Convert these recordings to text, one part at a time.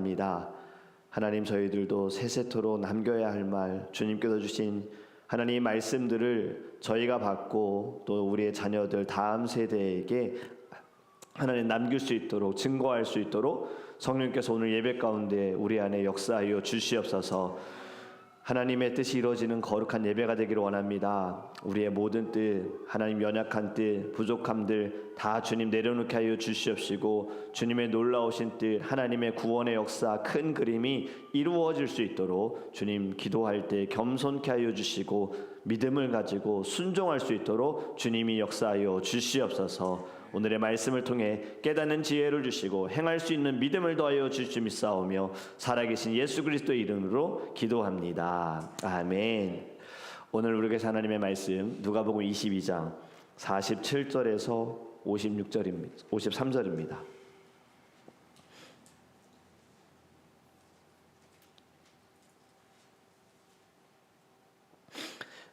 원합니다. 하나님, 저희들도 세세토록 남겨야 할 말, 주님께서 주신 하나님의 말씀들을 저희가 받고 또 우리의 자녀들 다음 세대에게 하나님 남길 수 있도록, 증거할 수 있도록 성령께서 오늘 예배 가운데 우리 안에 역사하여 주시옵소서. 하나님의 뜻이 이루어지는 거룩한 예배가 되기를 원합니다. 우리의 모든 뜻, 하나님 연약한 뜻, 부족함들 다 주님 내려놓게 하여 주시옵시고, 주님의 놀라우신 뜻, 하나님의 구원의 역사, 큰 그림이 이루어질 수 있도록 주님 기도할 때 겸손케 하여 주시고, 믿음을 가지고 순종할 수 있도록 주님이 역사하여 주시옵소서. 오늘의 말씀을 통해 깨닫는 지혜를 주시고 행할 수 있는 믿음을 더하여 주시 믿사오며 살아계신 예수 그리스도의 이름으로 기도합니다. 아멘. 오늘 우리에게 하나님의 말씀 누가복음 22장 47절에서 53절입니다.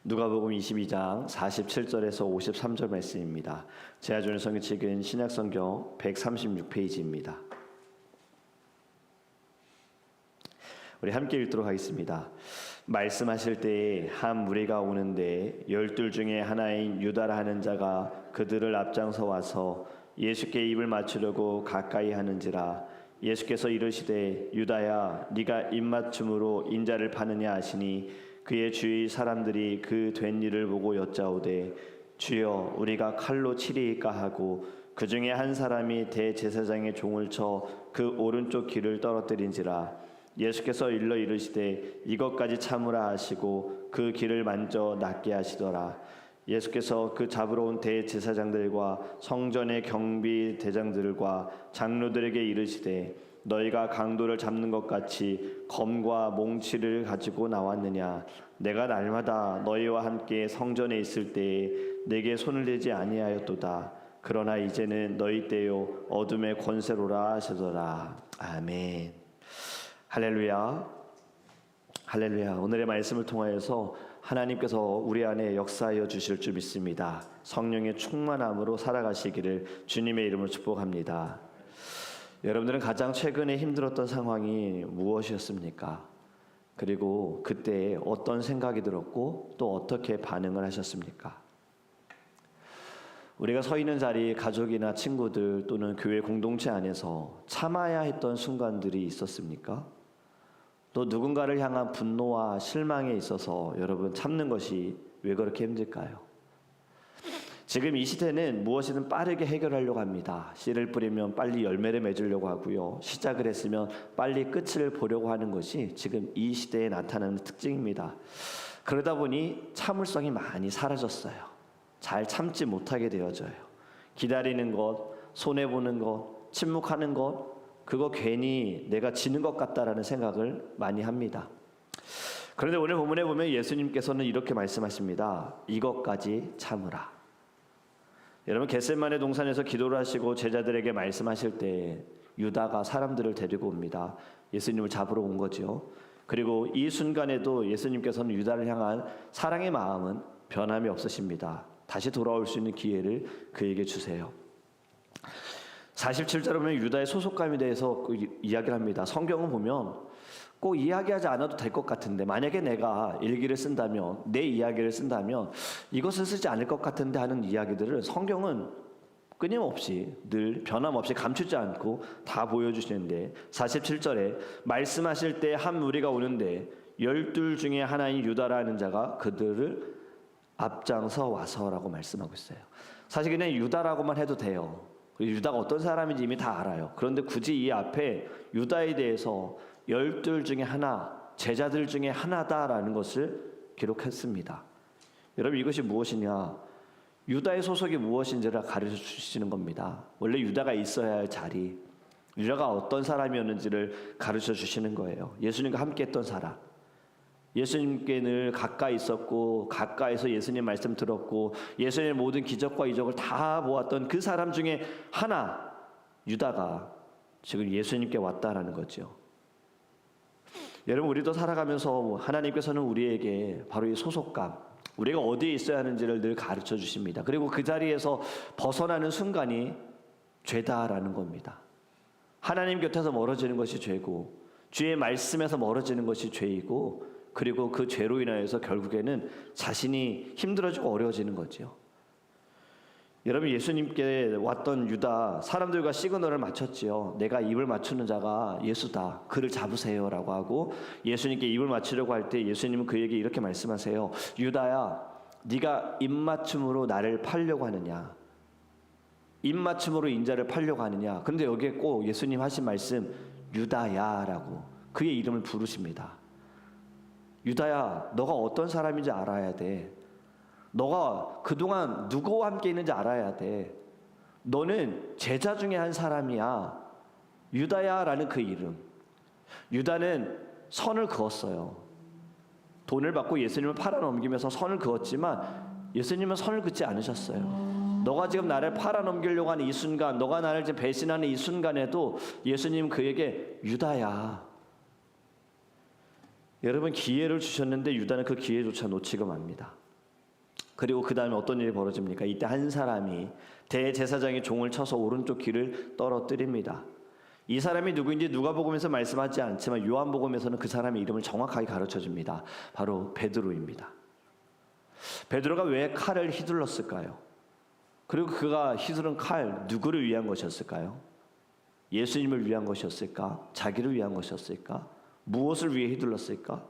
누가복음 22장 47절에서 53절 말씀입니다. 제가 주는 성경책은 신약성경 136페이지입니다. 우리 함께 읽도록 하겠습니다. 말씀하실 때에 한 무리가 오는데 12 중에 하나인 유다라 하는 자가 그들을 앞장서 와서 예수께 입을 맞추려고 가까이 하는지라. 예수께서 이르시되 유다야, 네가 입맞춤으로 인자를 파느냐 하시니 그의 주위 사람들이 그 된 일을 보고 여짜오되 주여, 우리가 칼로 치리이까 하고 그 중에 한 사람이 대제사장의 종을 쳐 그 오른쪽 귀를 떨어뜨린지라. 예수께서 일러 이르시되 이것까지 참으라 하시고 그 귀를 만져 낫게 하시더라. 예수께서 그 잡으러 온 대제사장들과 성전의 경비 대장들과 장로들에게 이르시되 너희가 강도를 잡는 것 같이 검과 몽치를 가지고 나왔느냐? 내가 날마다 너희와 함께 성전에 있을 때에 내게 손을 대지 아니하였도다. 그러나 이제는 너희 때요 어둠의 권세로라 하시더라. 아멘. 할렐루야. 할렐루야. 오늘의 말씀을 통하여서 하나님께서 우리 안에 역사하여 주실 줄 믿습니다. 성령의 충만함으로 살아가시기를 주님의 이름으로 축복합니다. 여러분들은 가장 최근에 힘들었던 상황이 무엇이었습니까? 그리고 그때 어떤 생각이 들었고 또 어떻게 반응을 하셨습니까? 우리가 서 있는 자리, 가족이나 친구들 또는 교회 공동체 안에서 참아야 했던 순간들이 있었습니까? 또 누군가를 향한 분노와 실망에 있어서 여러분 참는 것이 왜 그렇게 힘들까요? 지금 이 시대는 무엇이든 빠르게 해결하려고 합니다. 씨를 뿌리면 빨리 열매를 맺으려고 하고요. 시작을 했으면 빨리 끝을 보려고 하는 것이 지금 이 시대에 나타나는 특징입니다. 그러다 보니 참을성이 많이 사라졌어요. 잘 참지 못하게 되어져요. 기다리는 것, 손해보는 것, 침묵하는 것, 그거 괜히 내가 지는 것 같다라는 생각을 많이 합니다. 그런데 오늘 본문에 보면 예수님께서는 이렇게 말씀하십니다. 이것까지 참으라. 여러분, 겟세마네 동산에서 기도를 하시고 제자들에게 말씀하실 때 유다가 사람들을 데리고 옵니다. 예수님을 잡으러 온 거죠. 그리고 이 순간에도 예수님께서는 유다를 향한 사랑의 마음은 변함이 없으십니다. 다시 돌아올 수 있는 기회를 그에게 주세요. 47절에 보면 유다의 소속감에 대해서 이야기를 합니다. 성경은 보면 꼭 이야기하지 않아도 될 것 같은데, 만약에 내가 일기를 쓴다면, 내 이야기를 쓴다면 이것은 쓰지 않을 것 같은데 하는 이야기들을 성경은 끊임없이 늘 변함없이 감추지 않고 다 보여주시는데, 47절에 말씀하실 때 한 무리가 오는데 12 중에 하나인 유다라는 자가 그들을 앞장서 와서라고 말씀하고 있어요. 사실 그냥 유다라고만 해도 돼요. 유다가 어떤 사람인지 이미 다 알아요. 그런데 굳이 이 앞에 유다에 대해서 12 중에 하나, 제자들 중에 하나다라는 것을 기록했습니다. 여러분, 이것이 무엇이냐? 유다의 소속이 무엇인지를 가르쳐 주시는 겁니다. 원래 유다가 있어야 할 자리, 유다가 어떤 사람이었는지를 가르쳐 주시는 거예요. 예수님과 함께 했던 사람, 예수님께 늘 가까이 있었고 가까이서 예수님 말씀 들었고 예수님의 모든 기적과 이적을 다 보았던 그 사람 중에 하나, 유다가 지금 예수님께 왔다라는 거죠. 여러분, 우리도 살아가면서 하나님께서는 우리에게 바로 이 소속감, 우리가 어디에 있어야 하는지를 늘 가르쳐 주십니다. 그리고 그 자리에서 벗어나는 순간이 죄다라는 겁니다. 하나님 곁에서 멀어지는 것이 죄고, 주의 말씀에서 멀어지는 것이 죄이고, 그리고 그 죄로 인하여서 결국에는 자신이 힘들어지고 어려워지는 거죠. 여러분, 예수님께 왔던 유다, 사람들과 시그널을 맞췄지요. 내가 입을 맞추는 자가 예수다, 그를 잡으세요라고 하고, 예수님께 입을 맞추려고 할 때 예수님은 그에게 이렇게 말씀하세요. 유다야, 네가 입맞춤으로 나를 팔려고 하느냐? 입맞춤으로 인자를 팔려고 하느냐? 그런데 여기에 꼭 예수님 하신 말씀, 유다야라고 그의 이름을 부르십니다. 유다야, 너가 어떤 사람인지 알아야 돼. 너가 그동안 누구와 함께 있는지 알아야 돼. 너는 제자 중에 한 사람이야. 유다야라는 그 이름. 유다는 선을 그었어요. 돈을 받고 예수님을 팔아넘기면서 선을 그었지만 예수님은 선을 긋지 않으셨어요. 너가 지금 나를 팔아넘기려고 하는 이 순간, 너가 나를 지금 배신하는 이 순간에도 예수님은 그에게 유다야. 여러분, 기회를 주셨는데 유다는 그 기회조차 놓치고 맙니다. 그리고 그 다음에 어떤 일이 벌어집니까? 이때 한 사람이 대제사장의 종을 쳐서 오른쪽 귀를 떨어뜨립니다. 이 사람이 누구인지 누가복음에서 말씀하지 않지만 요한복음에서는 그 사람의 이름을 정확하게 가르쳐줍니다. 바로 베드로입니다. 베드로가 왜 칼을 휘둘렀을까요? 그리고 그가 휘두른 칼, 누구를 위한 것이었을까요? 예수님을 위한 것이었을까? 자기를 위한 것이었을까? 무엇을 위해 휘둘렀을까?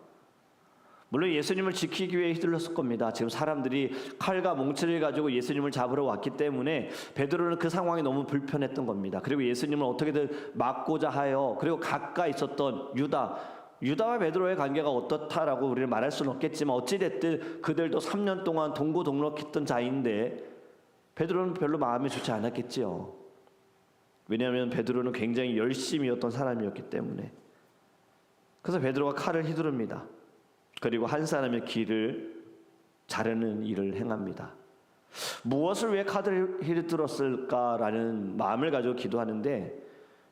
물론 예수님을 지키기 위해 휘둘렀을 겁니다. 지금 사람들이 칼과 몽치를 가지고 예수님을 잡으러 왔기 때문에 베드로는 그 상황이 너무 불편했던 겁니다. 그리고 예수님을 어떻게든 막고자 하여, 그리고 가까이 있었던 유다와 베드로의 관계가 어떻다라고 우리는 말할 수는 없겠지만 어찌됐든 그들도 3년 동안 동고동락했던 자인데 베드로는 별로 마음이 좋지 않았겠지요. 왜냐하면 베드로는 굉장히 열심이었던 사람이었기 때문에. 그래서 베드로가 칼을 휘두릅니다. 그리고 한 사람의 귀를 자르는 일을 행합니다. 무엇을 왜 칼을 휘둘렀을까라는 마음을 가지고 기도하는데,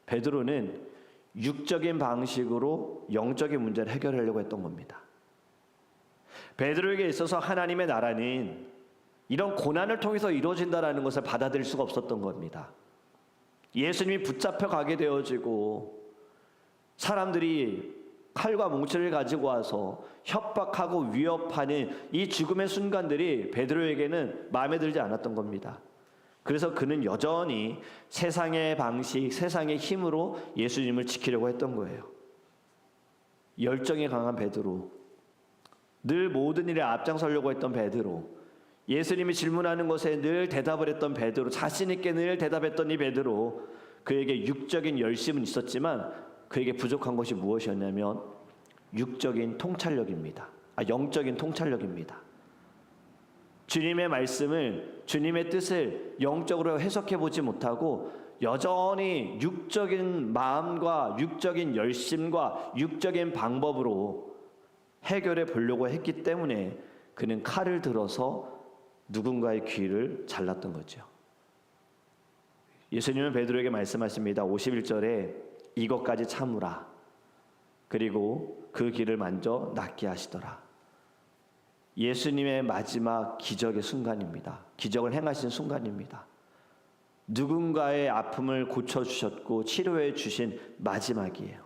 베드로는 육적인 방식으로 영적인 문제를 해결하려고 했던 겁니다. 베드로에게 있어서 하나님의 나라는 이런 고난을 통해서 이루어진다라는 것을 받아들일 수가 없었던 겁니다. 예수님이 붙잡혀 가게 되어지고 사람들이 칼과 몽치를 가지고 와서 협박하고 위협하는 이 죽음의 순간들이 베드로에게는 마음에 들지 않았던 겁니다. 그래서 그는 여전히 세상의 방식, 세상의 힘으로 예수님을 지키려고 했던 거예요. 열정이 강한 베드로, 늘 모든 일에 앞장서려고 했던 베드로, 예수님이 질문하는 것에 늘 대답을 했던 베드로, 자신 있게 늘 대답했던 이 베드로, 그에게 육적인 열심은 있었지만 그에게 부족한 것이 무엇이었냐면 영적인 통찰력입니다. 주님의 말씀을, 주님의 뜻을 영적으로 해석해 보지 못하고 여전히 육적인 마음과 육적인 열심과 육적인 방법으로 해결해 보려고 했기 때문에 그는 칼을 들어서 누군가의 귀를 잘랐던 거죠. 예수님은 베드로에게 말씀하십니다. 51절에 이것까지 참으라. 그리고 그 귀를 만져 낫게 하시더라. 예수님의 마지막 기적의 순간입니다. 기적을 행하신 순간입니다. 누군가의 아픔을 고쳐주셨고 치료해 주신 마지막이에요.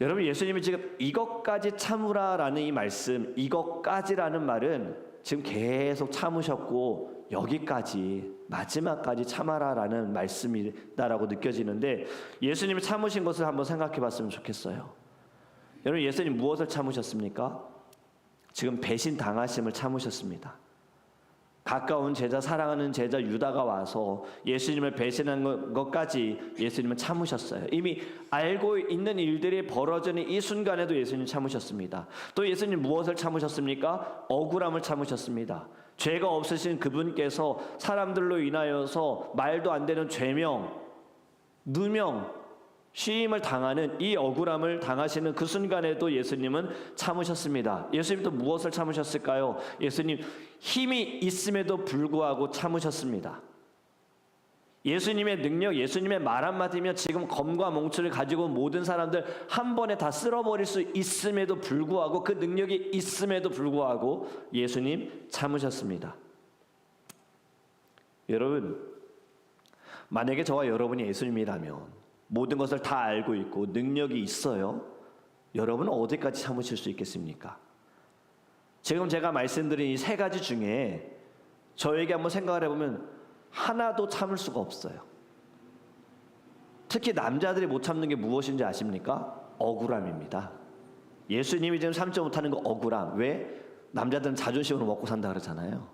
여러분, 예수님이 지금 이것까지 참으라라는 이 말씀, 이것까지라는 말은 지금 계속 참으셨고 여기까지, 마지막까지 참아라라는 말씀이다라고 느껴지는데, 예수님이 참으신 것을 한번 생각해 봤으면 좋겠어요. 여러분, 예수님 무엇을 참으셨습니까? 지금 배신 당하심을 참으셨습니다. 가까운 제자, 사랑하는 제자 유다가 와서 예수님을 배신한 것까지 예수님은 참으셨어요. 이미 알고 있는 일들이 벌어지는 이 순간에도 예수님 참으셨습니다. 또 예수님 무엇을 참으셨습니까? 억울함을 참으셨습니다. 죄가 없으신 그분께서 사람들로 인하여서 말도 안 되는 죄명, 누명, 시임을 당하는 이 억울함을 당하시는 그 순간에도 예수님은 참으셨습니다. 예수님 또 무엇을 참으셨을까요? 예수님 힘이 있음에도 불구하고 참으셨습니다. 예수님의 능력, 예수님의 말 한마디면 지금 검과 몽치를 가지고 모든 사람들 한 번에 다 쓸어버릴 수 있음에도 불구하고, 그 능력이 있음에도 불구하고 예수님 참으셨습니다. 여러분, 만약에 저와 여러분이 예수님이라면 모든 것을 다 알고 있고 능력이 있어요. 여러분은 어디까지 참으실 수 있겠습니까? 지금 제가 말씀드린 이 세 가지 중에 저에게 한번 생각을 해보면 하나도 참을 수가 없어요. 특히 남자들이 못 참는 게 무엇인지 아십니까? 억울함입니다. 예수님이 지금 참지 못하는 거 억울함. 왜? 남자들은 자존심으로 먹고 산다 그러잖아요.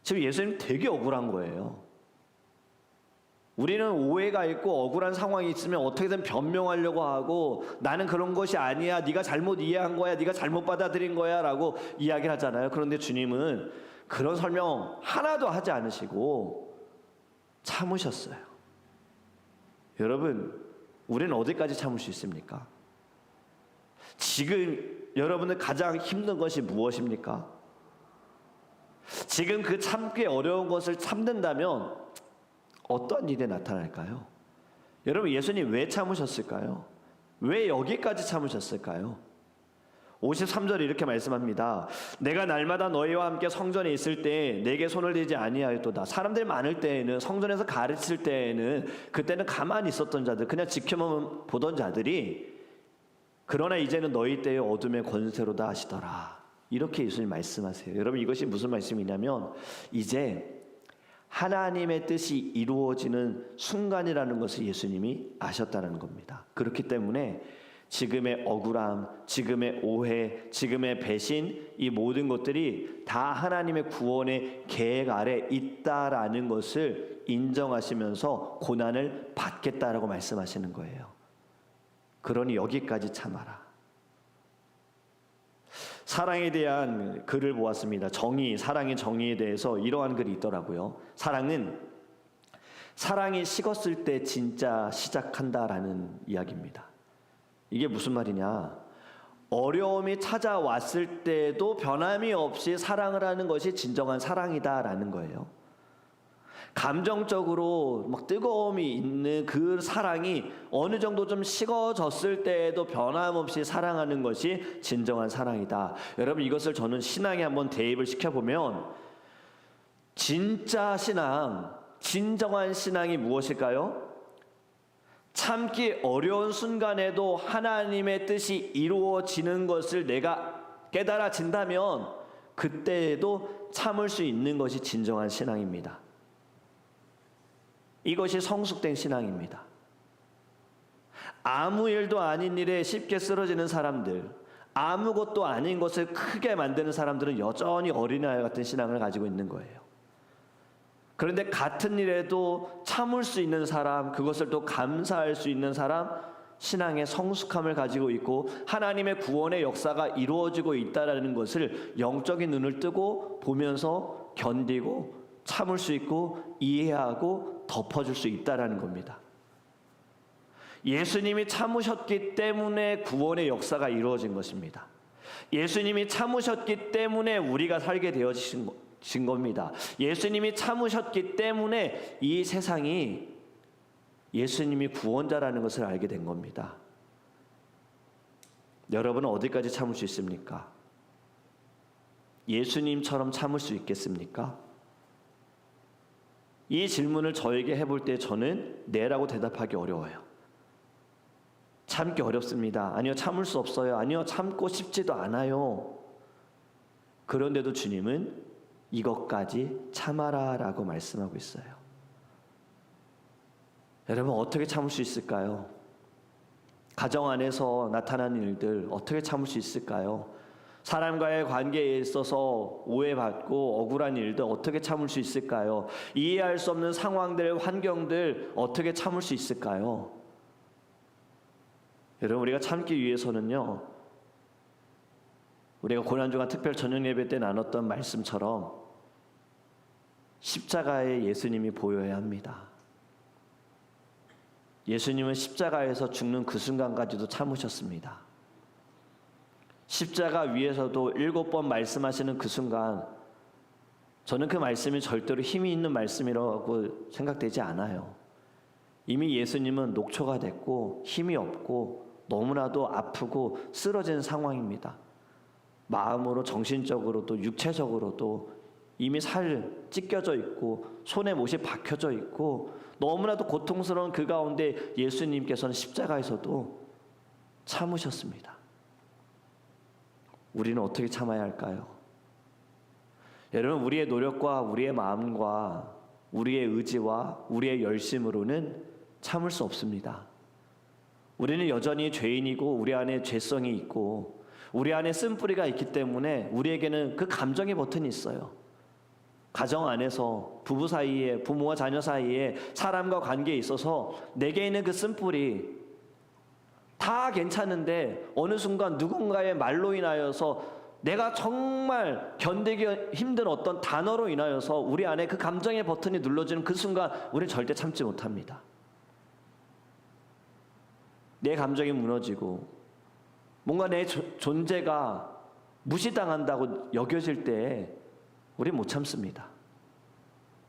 지금 예수님 되게 억울한 거예요. 우리는 오해가 있고 억울한 상황이 있으면 어떻게든 변명하려고 하고 나는 그런 것이 아니야, 네가 잘못 이해한 거야, 네가 잘못 받아들인 거야 라고 이야기를 하잖아요. 그런데 주님은 그런 설명 하나도 하지 않으시고 참으셨어요. 여러분, 우리는 어디까지 참을 수 있습니까? 지금 여러분은 가장 힘든 것이 무엇입니까? 지금 그 참기 어려운 것을 참는다면 어떤 일이 나타날까요? 여러분, 예수님 왜 참으셨을까요? 왜 여기까지 참으셨을까요? 53절에 이렇게 말씀합니다. 내가 날마다 너희와 함께 성전에 있을 때 내게 손을 대지 아니하였도다. 사람들이 많을 때에는, 성전에서 가르칠 때에는, 그때는 가만히 있었던 자들, 그냥 지켜만 보던 자들이 그러나 이제는 너희 때의 어둠의 권세로다 하시더라. 이렇게 예수님 말씀하세요. 여러분, 이것이 무슨 말씀이냐면 이제 하나님의 뜻이 이루어지는 순간이라는 것을 예수님이 아셨다는 겁니다. 그렇기 때문에 지금의 억울함, 지금의 오해, 지금의 배신, 이 모든 것들이 다 하나님의 구원의 계획 아래 있다라는 것을 인정하시면서 고난을 받겠다라고 말씀하시는 거예요. 그러니 여기까지 참아라. 사랑에 대한 글을 보았습니다. 정의, 사랑의 정의에 대해서 이러한 글이 있더라고요. 사랑이 식었을 때 진짜 시작한다라는 이야기입니다. 이게 무슨 말이냐? 어려움이 찾아왔을 때도 변함이 없이 사랑을 하는 것이 진정한 사랑이다라는 거예요. 감정적으로 막 뜨거움이 있는 그 사랑이 어느 정도 좀 식어졌을 때에도 변함없이 사랑하는 것이 진정한 사랑이다. 여러분, 이것을 저는 신앙에 한번 대입을 시켜보면 진짜 신앙, 진정한 신앙이 무엇일까요? 참기 어려운 순간에도 하나님의 뜻이 이루어지는 것을 내가 깨달아진다면 그때에도 참을 수 있는 것이 진정한 신앙입니다. 이것이 성숙된 신앙입니다. 아무 일도 아닌 일에 쉽게 쓰러지는 사람들, 아무것도 아닌 것을 크게 만드는 사람들은 여전히 어린아이 같은 신앙을 가지고 있는 거예요. 그런데 같은 일에도 참을 수 있는 사람, 그것을 또 감사할 수 있는 사람, 신앙의 성숙함을 가지고 있고 하나님의 구원의 역사가 이루어지고 있다는 것을 영적인 눈을 뜨고 보면서 견디고 참을 수 있고 이해하고 덮어줄 수 있다는 겁니다. 예수님이 참으셨기 때문에 구원의 역사가 이루어진 것입니다. 예수님이 참으셨기 때문에 우리가 살게 되어진 겁니다. 예수님이 참으셨기 때문에 이 세상이 예수님이 구원자라는 것을 알게 된 겁니다. 여러분은 어디까지 참을 수 있습니까? 예수님처럼 참을 수 있겠습니까? 이 질문을 저에게 해볼 때 저는 네라고 대답하기 어려워요. 참기 어렵습니다. 아니요, 참을 수 없어요. 아니요, 참고 싶지도 않아요. 그런데도 주님은 이것까지 참아라 라고 말씀하고 있어요. 여러분, 어떻게 참을 수 있을까요? 가정 안에서 나타나는 일들 어떻게 참을 수 있을까요? 사람과의 관계에 있어서 오해받고 억울한 일들 어떻게 참을 수 있을까요? 이해할 수 없는 상황들, 환경들 어떻게 참을 수 있을까요? 여러분, 우리가 참기 위해서는요, 우리가 고난주간 특별 저녁 예배 때 나눴던 말씀처럼 십자가에 예수님이 보여야 합니다. 예수님은 십자가에서 죽는 그 순간까지도 참으셨습니다. 십자가 위에서도 7번 말씀하시는 그 순간, 저는 그 말씀이 절대로 힘이 있는 말씀이라고 생각되지 않아요. 이미 예수님은 녹초가 됐고 힘이 없고 너무나도 아프고 쓰러진 상황입니다. 마음으로, 정신적으로도 육체적으로도 이미 살 찢겨져 있고 손에 못이 박혀져 있고 너무나도 고통스러운 그 가운데 예수님께서는 십자가에서도 참으셨습니다. 우리는 어떻게 참아야 할까요? 여러분, 우리의 노력과 우리의 마음과 우리의 의지와 우리의 열심으로는 참을 수 없습니다. 우리는 여전히 죄인이고 우리 안에 죄성이 있고 우리 안에 쓴뿌리가 있기 때문에 우리에게는 그 감정의 버튼이 있어요. 가정 안에서 부부 사이에, 부모와 자녀 사이에, 사람과 관계에 있어서 내게 있는 그 쓴뿌리 다 괜찮은데 어느 순간 누군가의 말로 인하여서 내가 정말 견디기 힘든 어떤 단어로 인하여서 우리 안에 그 감정의 버튼이 눌러지는 그 순간 우리는 절대 참지 못합니다. 내 감정이 무너지고 뭔가 내 존재가 무시당한다고 여겨질 때 우리는 못 참습니다.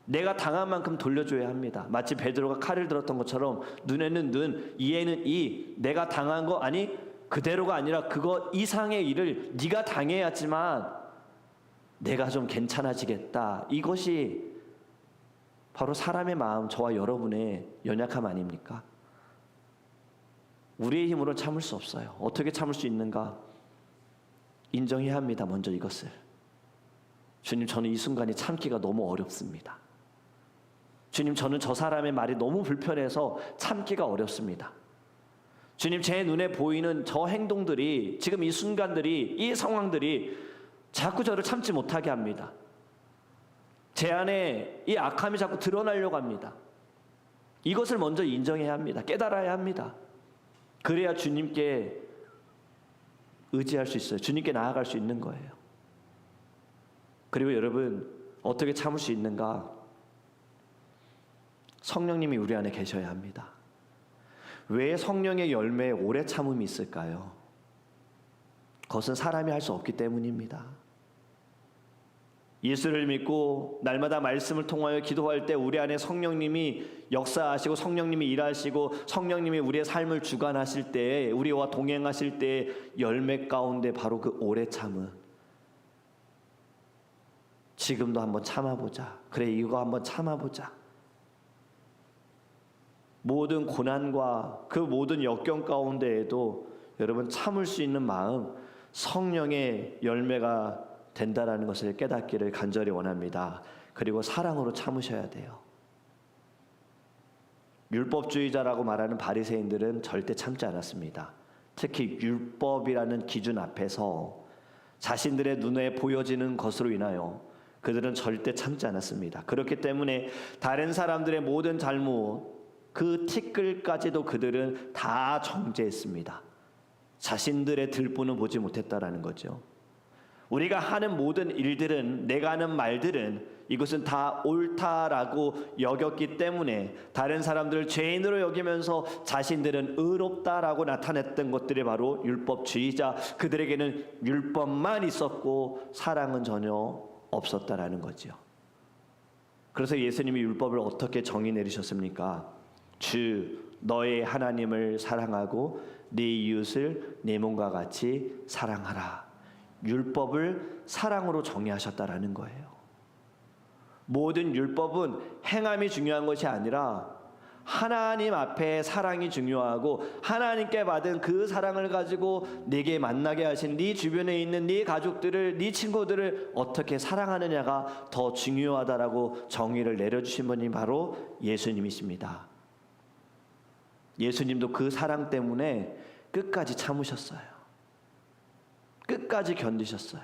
내가 당한 만큼 돌려줘야 합니다. 마치 베드로가 칼을 들었던 것처럼 눈에는 눈, 이에는 이, 내가 당한 거 아니 그대로가 아니라 그거 이상의 일을 네가 당해야지만 내가 좀 괜찮아지겠다. 이것이 바로 사람의 마음, 저와 여러분의 연약함 아닙니까? 우리의 힘으로 참을 수 없어요. 어떻게 참을 수 있는가? 인정해야 합니다. 먼저 이것을. 주님, 저는 이 순간이 참기가 너무 어렵습니다. 주님, 저는 저 사람의 말이 너무 불편해서 참기가 어렵습니다. 주님, 제 눈에 보이는 저 행동들이, 지금 이 순간들이, 이 상황들이 자꾸 저를 참지 못하게 합니다. 제 안에 이 악함이 자꾸 드러나려고 합니다. 이것을 먼저 인정해야 합니다. 깨달아야 합니다. 그래야 주님께 의지할 수 있어요. 주님께 나아갈 수 있는 거예요. 그리고 여러분, 어떻게 참을 수 있는가? 성령님이 우리 안에 계셔야 합니다. 왜 성령의 열매에 오래 참음이 있을까요? 그것은 사람이 할 수 없기 때문입니다. 예수를 믿고 날마다 말씀을 통하여 기도할 때 우리 안에 성령님이 역사하시고 성령님이 일하시고 성령님이 우리의 삶을 주관하실 때, 우리와 동행하실 때 열매 가운데 바로 그 오래 참음. 지금도 한번 참아보자. 그래, 이거 한번 참아보자. 모든 고난과 그 모든 역경 가운데에도 여러분 참을 수 있는 마음, 성령의 열매가 된다라는 것을 깨닫기를 간절히 원합니다. 그리고 사랑으로 참으셔야 돼요. 율법주의자라고 말하는 바리새인들은 절대 참지 않았습니다. 특히 율법이라는 기준 앞에서 자신들의 눈에 보여지는 것으로 인하여 그들은 절대 참지 않았습니다. 그렇기 때문에 다른 사람들의 모든 잘못, 그 티끌까지도 그들은 다 정죄했습니다. 자신들의 들보는 보지 못했다라는 거죠. 우리가 하는 모든 일들은, 내가 하는 말들은 이것은 다 옳다라고 여겼기 때문에 다른 사람들을 죄인으로 여기면서 자신들은 의롭다라고 나타냈던 것들이 바로 율법주의자, 그들에게는 율법만 있었고 사랑은 전혀 없었다라는 거죠. 그래서 예수님이 율법을 어떻게 정의 내리셨습니까? 주 너의 하나님을 사랑하고 네 이웃을 네 몸과 같이 사랑하라. 율법을 사랑으로 정의하셨다라는 거예요. 모든 율법은 행함이 중요한 것이 아니라 하나님 앞에 사랑이 중요하고 하나님께 받은 그 사랑을 가지고 네게 만나게 하신 네 주변에 있는 네 가족들을, 네 친구들을 어떻게 사랑하느냐가 더 중요하다라고 정의를 내려주신 분이 바로 예수님이십니다. 예수님도 그 사랑 때문에 끝까지 참으셨어요. 끝까지 견디셨어요.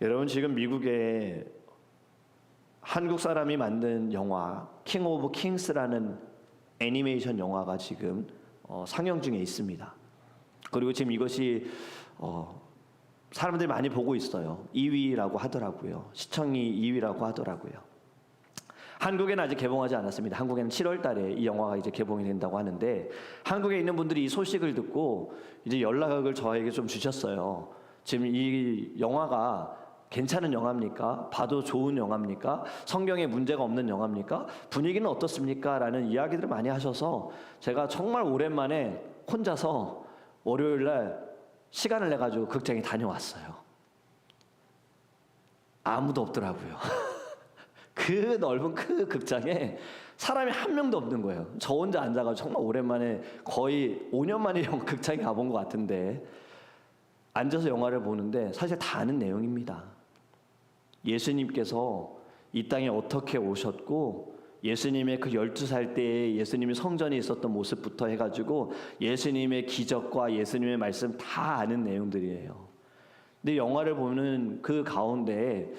여러분, 지금 미국에 한국 사람이 만든 영화 킹 오브 킹스라는 애니메이션 영화가 지금 상영 중에 있습니다. 그리고 지금 이것이 사람들이 많이 보고 있어요. 2위라고 하더라고요. 시청이 2위라고 하더라고요. 한국에는 아직 개봉하지 않았습니다. 한국에는 7월 달에 이 영화가 이제 개봉이 된다고 하는데, 한국에 있는 분들이 이 소식을 듣고 이제 연락을 저에게 좀 주셨어요. 지금 이 영화가 괜찮은 영화입니까? 봐도 좋은 영화입니까? 성경에 문제가 없는 영화입니까? 분위기는 어떻습니까? 라는 이야기들을 많이 하셔서 제가 정말 오랜만에 혼자서 월요일 날 시간을 내가지고 극장에 다녀왔어요. 아무도 없더라고요. 그 넓은 그 극장에 사람이 한 명도 없는 거예요. 저 혼자 앉아가지고 정말 오랜만에 거의 5년 만에 극장에 가본 것 같은데 앉아서 영화를 보는데 사실 다 아는 내용입니다. 예수님께서 이 땅에 어떻게 오셨고 예수님의 그 12살 때에 예수님이 성전에 있었던 모습부터 해가지고 예수님의 기적과 예수님의 말씀 다 아는 내용들이에요. 근데 영화를 보는 그 가운데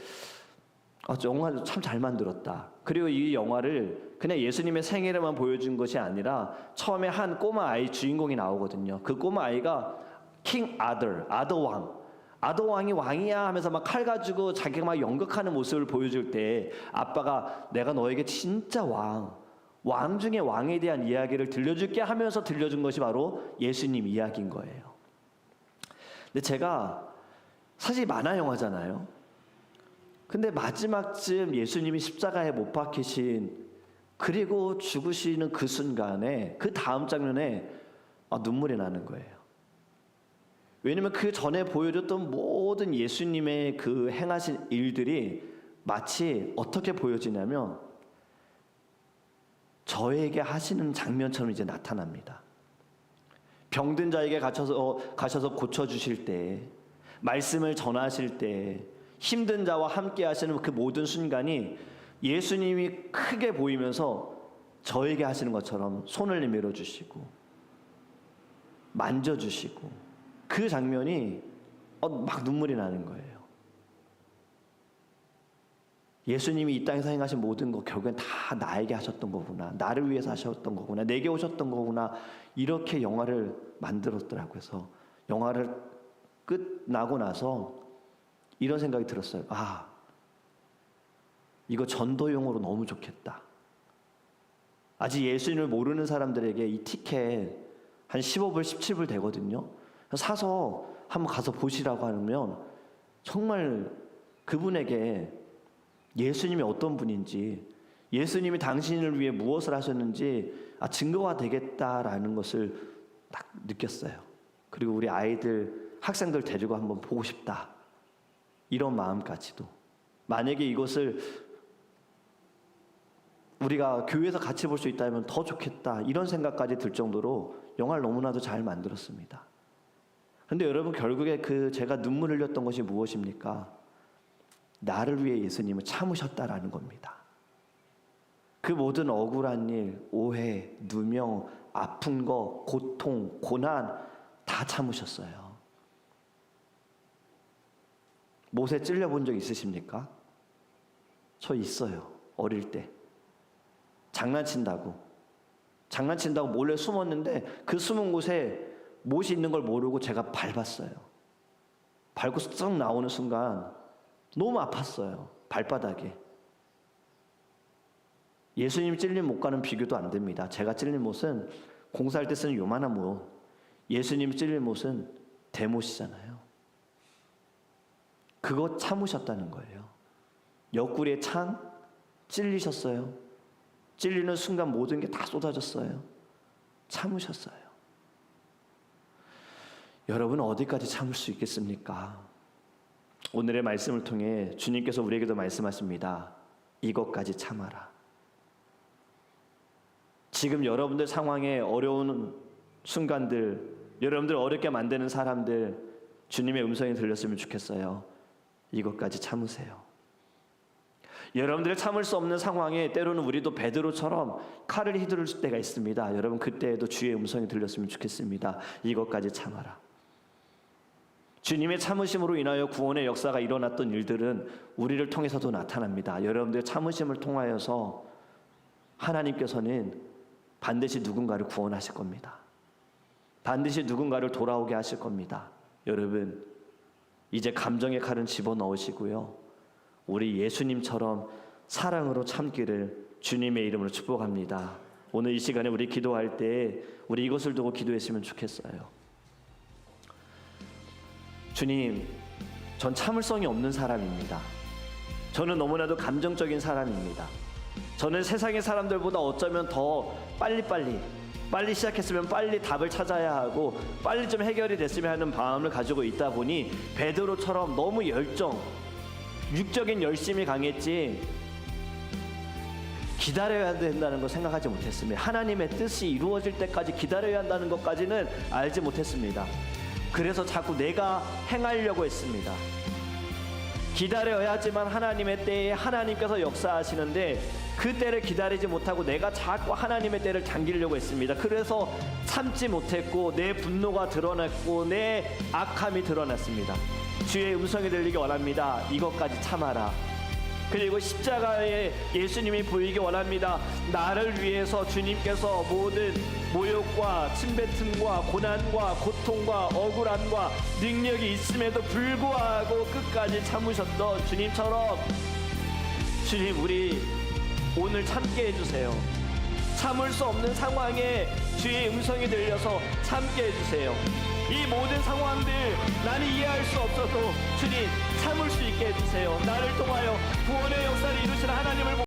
영화 참 잘 만들었다. 그리고 이 영화를 그냥 예수님의 생애를만 보여준 것이 아니라 처음에 한 꼬마 아이 주인공이 나오거든요. 그 꼬마 아이가 킹 아더왕이 왕이야 하면서 막 칼 가지고 자기가 막 연극하는 모습을 보여줄 때 아빠가 내가 너에게 진짜 왕 중에 왕에 대한 이야기를 들려줄게 하면서 들려준 것이 바로 예수님 이야기인 거예요. 근데 제가 사실 만화 영화잖아요. 근데 마지막쯤 예수님이 십자가에 못 박히신 그리고 죽으시는 그 순간에 그 다음 장면에 눈물이 나는 거예요. 왜냐면 그 전에 보여줬던 모든 예수님의 그 행하신 일들이 마치 어떻게 보여지냐면 저에게 하시는 장면처럼 이제 나타납니다. 병든 자에게 가셔서 고쳐주실 때, 말씀을 전하실 때, 힘든 자와 함께 하시는 그 모든 순간이 예수님이 크게 보이면서 저에게 하시는 것처럼 손을 내밀어 주시고 만져주시고 그 장면이 막 눈물이 나는 거예요. 예수님이 이 땅에서 행하신 모든 것 결국엔 다 나에게 하셨던 거구나, 나를 위해서 하셨던 거구나, 내게 오셨던 거구나, 이렇게 영화를 만들었더라고요. 그래서 영화를 끝나고 나서 이런 생각이 들었어요. 이거 전도용으로 너무 좋겠다. 아직 예수님을 모르는 사람들에게 이 티켓 한 15불, 17불 되거든요. 사서 한번 가서 보시라고 하면 정말 그분에게 예수님이 어떤 분인지, 예수님이 당신을 위해 무엇을 하셨는지 증거가 되겠다라는 것을 딱 느꼈어요. 그리고 우리 아이들, 학생들 데리고 한번 보고 싶다, 이런 마음까지도. 만약에 이것을 우리가 교회에서 같이 볼 수 있다면 더 좋겠다, 이런 생각까지 들 정도로 영화를 너무나도 잘 만들었습니다. 그런데 여러분, 결국에 제가 눈물 흘렸던 것이 무엇입니까? 나를 위해 예수님은 참으셨다라는 겁니다. 그 모든 억울한 일, 오해, 누명, 아픈 거, 고통, 고난 다 참으셨어요. 못에 찔려본 적 있으십니까? 저 있어요. 어릴 때 장난친다고 몰래 숨었는데 그 숨은 곳에 못이 있는 걸 모르고 제가 밟았어요. 밟고 썩 나오는 순간 너무 아팠어요. 발바닥에. 예수님 찔린 못과는 비교도 안 됩니다. 제가 찔린 못은 공사할 때 쓰는 요만한 못, 예수님 찔린 못은 대못이잖아요. 그거 참으셨다는 거예요. 옆구리에 창 찔리셨어요. 찔리는 순간 모든 게 다 쏟아졌어요. 참으셨어요. 여러분, 어디까지 참을 수 있겠습니까? 오늘의 말씀을 통해 주님께서 우리에게도 말씀하십니다. 이것까지 참아라. 지금 여러분들 상황에 어려운 순간들, 여러분들 어렵게 만드는 사람들, 주님의 음성이 들렸으면 좋겠어요. 이것까지 참으세요. 여러분들의 참을 수 없는 상황에 때로는 우리도 베드로처럼 칼을 휘두를 때가 있습니다. 여러분, 그때에도 주의 음성이 들렸으면 좋겠습니다. 이것까지 참아라. 주님의 참으심으로 인하여 구원의 역사가 일어났던 일들은 우리를 통해서도 나타납니다. 여러분들의 참으심을 통하여서 하나님께서는 반드시 누군가를 구원하실 겁니다. 반드시 누군가를 돌아오게 하실 겁니다. 여러분, 이제 감정의 칼은 집어넣으시고요, 우리 예수님처럼 사랑으로 참기를 주님의 이름으로 축복합니다. 오늘 이 시간에 우리 기도할 때 우리 이것을 두고 기도했으면 좋겠어요. 주님, 전 참을성이 없는 사람입니다. 저는 너무나도 감정적인 사람입니다. 저는 세상의 사람들보다 어쩌면 더 빨리 시작했으면 빨리 답을 찾아야 하고 빨리 좀 해결이 됐으면 하는 마음을 가지고 있다 보니 베드로처럼 너무 육적인 열심이 강했지 기다려야 된다는 걸 생각하지 못했습니다. 하나님의 뜻이 이루어질 때까지 기다려야 한다는 것까지는 알지 못했습니다. 그래서 자꾸 내가 행하려고 했습니다. 기다려야 하지만 하나님의 때에 하나님께서 역사하시는데 그 때를 기다리지 못하고 내가 자꾸 하나님의 때를 당기려고 했습니다. 그래서 참지 못했고 내 분노가 드러났고 내 악함이 드러났습니다. 주의 음성이 들리기 원합니다. 이것까지 참아라. 그리고 십자가에 예수님이 보이기 원합니다. 나를 위해서 주님께서 모든 모욕과 침뱉음과 고난과 고통과 억울함과 능력이 있음에도 불구하고 끝까지 참으셨던 주님처럼 주님 우리 오늘 참게 해주세요. 참을 수 없는 상황에 주의 음성이 들려서 참게 해주세요. 이 모든 상황들 나는 이해할 수 없어도 주님 참을 수 있게 해주세요. 나를 통하여 구원의 역사를 이루시는 하나님을